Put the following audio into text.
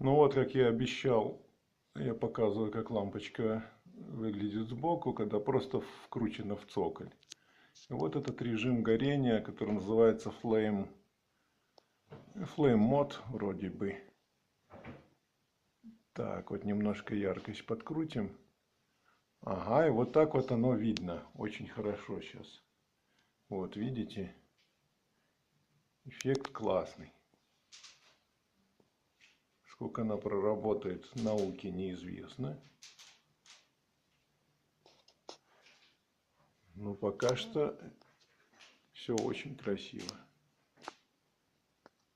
Ну вот, как я обещал, я показываю, как лампочка выглядит сбоку, когда просто вкручена в цоколь. И вот этот режим горения, который называется Flame Mode вроде бы. Так, вот немножко яркость подкрутим. Ага, и вот так вот оно видно. Очень хорошо сейчас. Вот, видите? Эффект классный. Сколько она проработает, науке неизвестно. Но пока что все очень красиво.